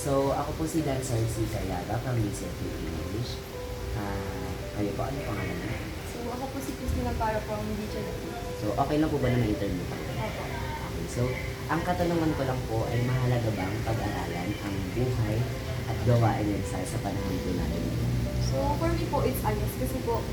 So, ako po si Dan Sarsi Cariaga from Listen to English. Kayo po, ano pangalan niyo? So, ako po si Christina para from Teacher. So, okay lang po ba na ma-interview ka? Opo. Okay, so, ang katanungan ko lang po ay mahalaga bang pag-aralan ang buhay at gawain ni Rizal sa panahon po natin? So, for me po, it's yes. Kasi po,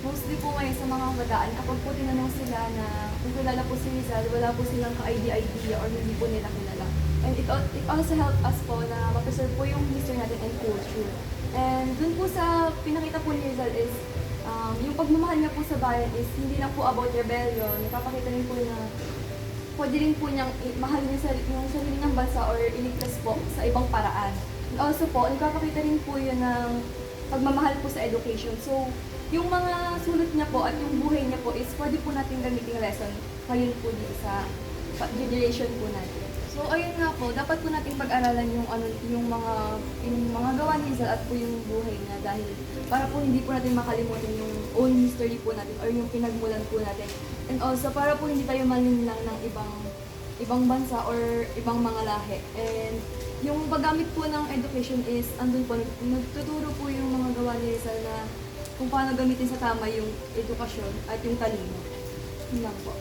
mostly po ngayon sa mga kabataan, kapag po tinanong sila na kung kilala po si Rizal, wala po silang ka-idea or hindi po nila kilala. And it also help us po na ma-preserve po yung history natin and culture. And dun po sa pinakita po ni Rizal is, yung pagmamahal niya po sa bayan is hindi lang po about rebellion. Napapakita rin po na pwede rin po niyang mahal yung sarili ng bansa or iligtas po sa ibang paraan. And also po, nagpapakita rin po yun ng pagmamahal po sa education. So, yung mga sulat niya po at yung buhay niya po is pwede po natin gamitin lesson ngayon po dito sa generation po natin. So, ayun nga po, dapat po nating pag-aralan yung mga gawa ni Rizal at po yung buhay niya dahil para po hindi po natin makalimutan yung own history po natin or yung pinagmulan po natin. And also, para po hindi tayo malinlang ng ibang bansa or ibang mga lahi. And yung paggamit po ng education is, andun po, nagtuturo po yung mga gawa ni Rizal na kung paano gamitin sa tama yung edukasyon at yung talino. Yun lang po.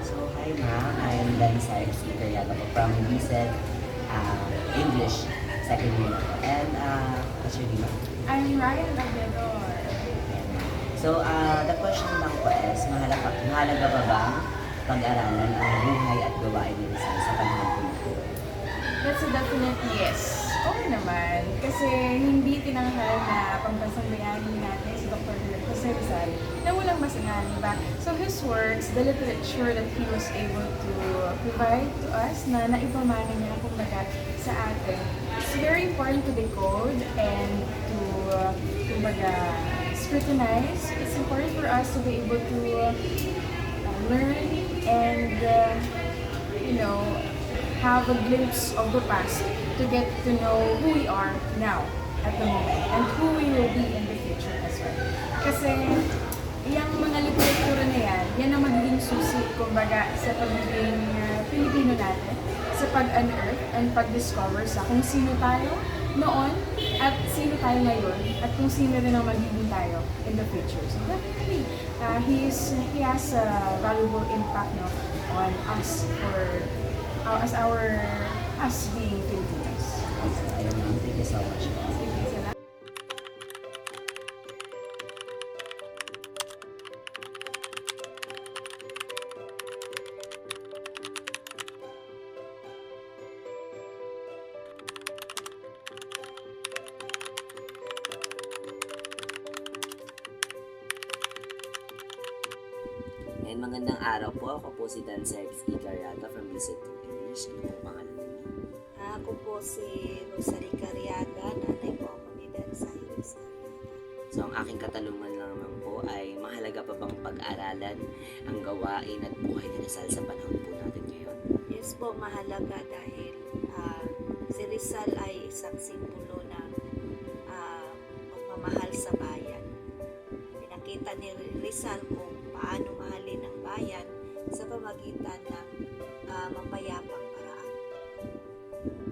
So, hi ma'am. I am Dan Sarsi Cariaga po from Listen English second year po. And what's your name, ma'am? I'm Ryan Abedor. So, the question lang po is, mahalaga ba bang pag-aralan ang buhay at gawain ni Rizal sa panahon po natin? That's a definite yes. Oo naman. Kasi hindi tinanghal na pambansang bayani natin si Dr. Jose Rizal na walang masangan, diba? So his works, the literature that he was able to provide to us na naipamana niya kumbaga sa atin, it's very important to decode and to kumbaga scrutinize. It's important for us to be able to learn and have a glimpse of the past to get to know who we are now at the moment and who we will be in the future as well. Kasi yung mga literatura na yan ang magiging susi, kumbaga, sa pagiging Pilipino natin, sa pag-unearth and pag-discover sa kung sino tayo noon at sino tayo ngayon at kung sino rin ang magiging tayo in the future. So definitely, he has a valuable impact on us as being Filipinos. Ayun ma'am, thank you so much. Salamat. And magandang araw po. Ako po si Dan Sarsi Cariaga from Listen to English. Ano po pangalan niyo? Ako po si Rosalie Cariaga, nanay po ako ni Dan Cyrus. So, ang aking katanungan lang naman po ay mahalaga pa bang pag-aralan ang gawain at buhay ni Rizal sa panahon po natin ngayon? Yes po, mahalaga dahil si Rizal ay isang simbolo ng pagmamahal sa bayan. Pinakita ni Rizal kung paano mahalin ang bayan sa pamagitan ng mapayapang paraan.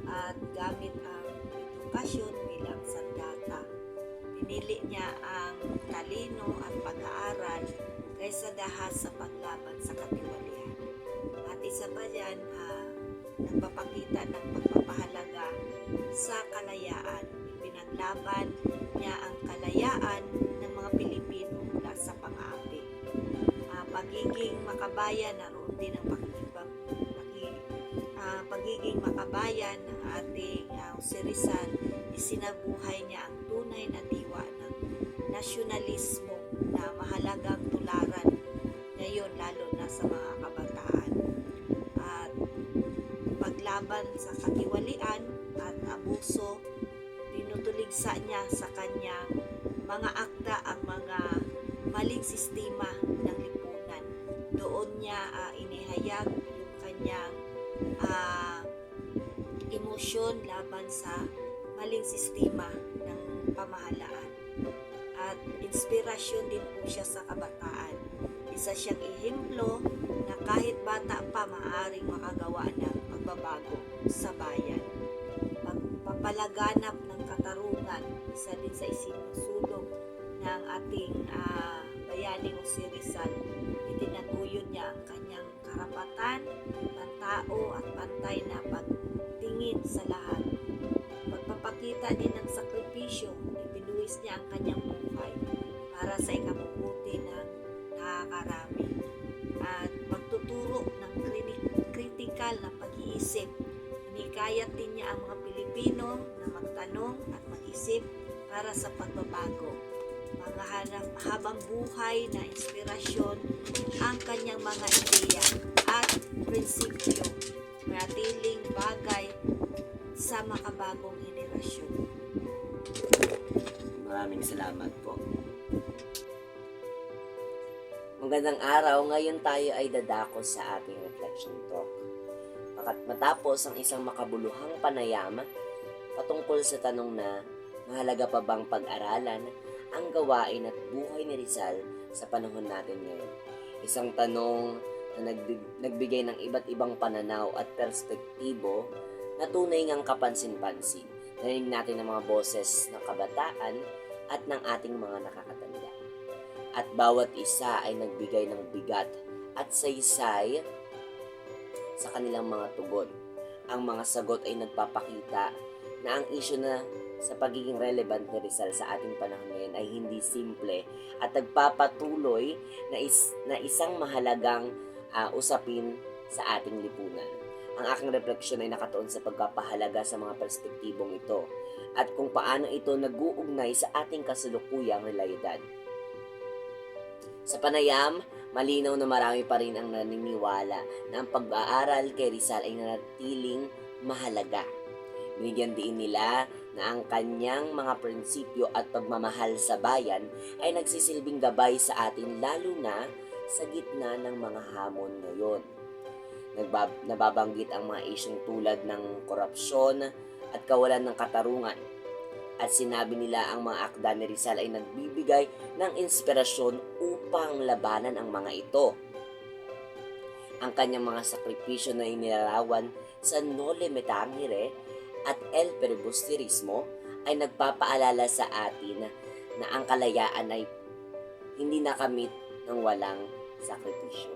At gamit ang edukasyon bilang sandata. Pinili niya ang talino at pag-aaral kaysa dahas sa paglaban sa katiwalian. At isa pa dyan, nagpapakita ng pagpapahalaga sa kalayaan. Pinaglaban niya ang kalayaan ng mga Pilipino mula sa pang-aapi. Pagiging makabayan, naroon din ang pagiging makabayan ng ating Jose Rizal. Isinabuhay niya ang tunay na diwa ng nasyonalismo na mahalagang tularan ngayon, lalo na sa mga kabataan. At paglaban sa katiwalian at abuso, tinutuligsa niya sa kanyang mga akda ang mga maling sistema ng lipunan. Doon niya inihayag sa maling sistema ng pamahalaan. At inspirasyon din po siya sa kabataan. Isa siyang ehemplo na kahit bata pa maaaring makagawa ng pagbabago sa bayan. Pagpapalaganap ng katarungan, isa din sa isinusulong ng ating bayaning si Rizal. Itinatuyod niya ang kanyang karapatan, pantao at pantay na pagtingin sa lahat. Pagpapakita din ng sakripisyo, ibinuwis niya ang kanyang buhay para sa ikabubuti ng nakakarami. At pagtuturo ng kritikal na pag-iisip, hinikayat din niya ang mga Pilipino na magtanong at mag-isip para sa pagbabago. Mga habang buhay na inspirasyon ang kanyang mga ideya at prinsipyo, manatiling bagay sa makabagong henerasyon. Maraming salamat po. Magandang araw, ngayon tayo ay dadako sa ating reflection talk. Matapos ang isang makabuluhang panayam patungkol sa tanong na mahalaga pa bang pag-aralan ang gawain at buhay ni Rizal sa panahon natin ngayon. Isang tanong na nagbigay ng iba't ibang pananaw at perspektibo na tunay ngang kapansin-pansin. Narinig natin ang mga boses ng kabataan at ng ating mga nakakatanda. At bawat isa ay nagbigay ng bigat at saysay sa kanilang mga tugon. Ang mga sagot ay nagpapakita na ang issue na sa pagiging relevant ni Rizal sa ating panahon ngayon ay hindi simple at nagpapatuloy na isang mahalagang usapin sa ating lipunan. Ang aking refleksyon ay nakatuon sa pagpapahalaga sa mga perspektibong ito at kung paano ito nag-uugnay sa ating kasalukuyang realidad. Sa panayam, malinaw na marami pa rin ang naniniwala na ang pag-aaral kay Rizal ay nanatiling mahalaga. Binigyan din nila na ang kanyang mga prinsipyo at pagmamahal sa bayan ay nagsisilbing gabay sa atin lalo na sa gitna ng mga hamon ngayon. Nababanggit ang mga isyong tulad ng korupsyon at kawalan ng katarungan. At sinabi nila ang mga akda ni Rizal ay nagbibigay ng inspirasyon upang labanan ang mga ito. Ang kanyang mga sakripisyo na inilarawan sa Noli Me Tangere at El Filibusterismo ay nagpapaalala sa atin na ang kalayaan ay hindi nakamit ng walang sakripisyo.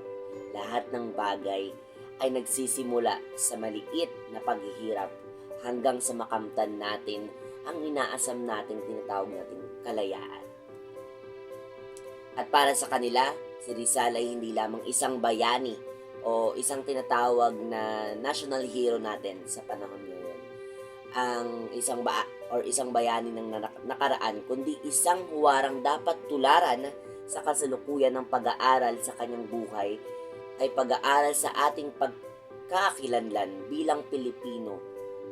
Lahat ng bagay ay nagsisimula sa maliit na paghihirap hanggang sa makamtan natin ang inaasam nating tinatawag nating kalayaan. At para sa kanila, si Rizal ay hindi lamang isang bayani o isang tinatawag na national hero natin sa panahon ngayon. Ang isang bayani ng nakaraan, kundi isang huwarang dapat tularan sa kasalukuyan ng pag-aaral sa kanyang buhay ay pag-aaral sa ating pagkakakilanlan bilang Pilipino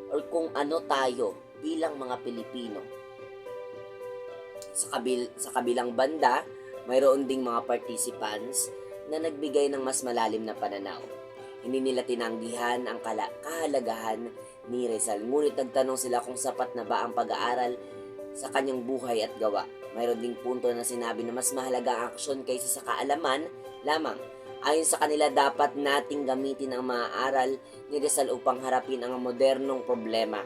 o kung ano tayo bilang mga Pilipino. Sa kabilang banda, mayroon ding mga participants na nagbigay ng mas malalim na pananaw. Hindi nila tinanggihan ang kahalagahan ni Rizal, ngunit nagtanong sila kung sapat na ba ang pag-aaral sa kanyang buhay at gawa. Mayroon ding punto na sinabi na mas mahalaga ang aksyon kaysa sa kaalaman lamang. Ayon sa kanila, dapat nating gamitin ang mga aral ni Rizal upang harapin ang modernong problema.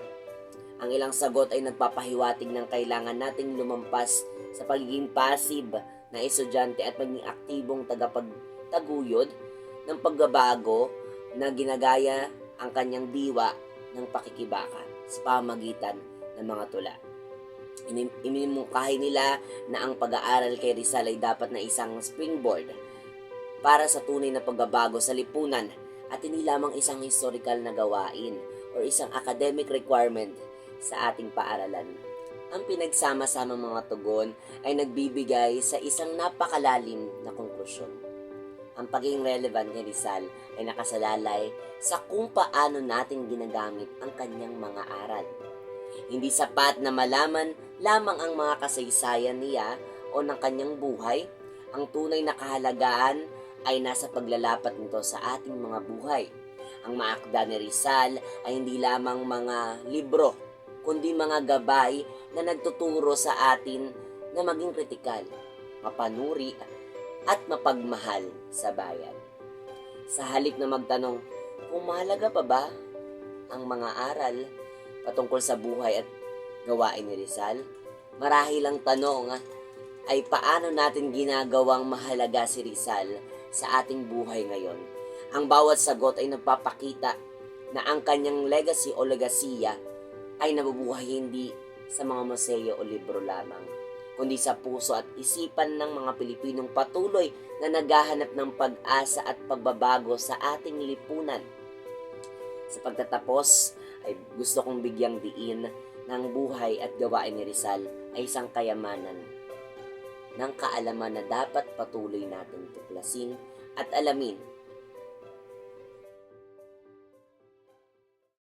Ang ilang sagot ay nagpapahiwatig ng kailangan nating lumampas sa pagiging passive na estudyante at maging aktibong tagapagtaguyod ng pagbabago na ginagaya ang kanyang diwa ng pakikibaka sa pamagitan ng mga tula. Inimungkahi nila na ang pag-aaral kay Rizal ay dapat na isang springboard para sa tunay na pagbabago sa lipunan at hindi lamang isang historical na gawain o isang academic requirement sa ating paaralan. Ang pinagsama-sama mga tugon ay nagbibigay sa isang napakalalim na konklusyon. Ang pagiging relevant ni Rizal ay nakasalalay sa kung paano natin ginagamit ang kanyang mga aral. Hindi sapat na malaman lamang ang mga kasaysayan niya o ng kanyang buhay. Ang tunay na kahalagaan ay nasa paglalapat nito sa ating mga buhay. Ang mga akda ni Rizal ay hindi lamang mga libro kundi mga gabay na nagtuturo sa atin na maging kritikal, mapanuri, at mapagmahal sa bayan. Sa halip na magtanong kung mahalaga pa ba ang mga aral patungkol sa buhay at gawain ni Rizal, marahil ang tanong ay paano natin ginagawang mahalaga si Rizal sa ating buhay ngayon. Ang bawat sagot ay nagpapakita na ang kanyang legacy o legasiya ay nabubuhay hindi sa mga museo o libro lamang, kundi sa puso at isipan ng mga Pilipinong patuloy na naghahanap ng pag-asa at pagbabago sa ating lipunan. Sa pagtatapos ay gusto kong bigyang diin ng buhay at gawain ni Rizal ay isang kayamanan ng kaalaman na dapat patuloy nating tuklasin at alamin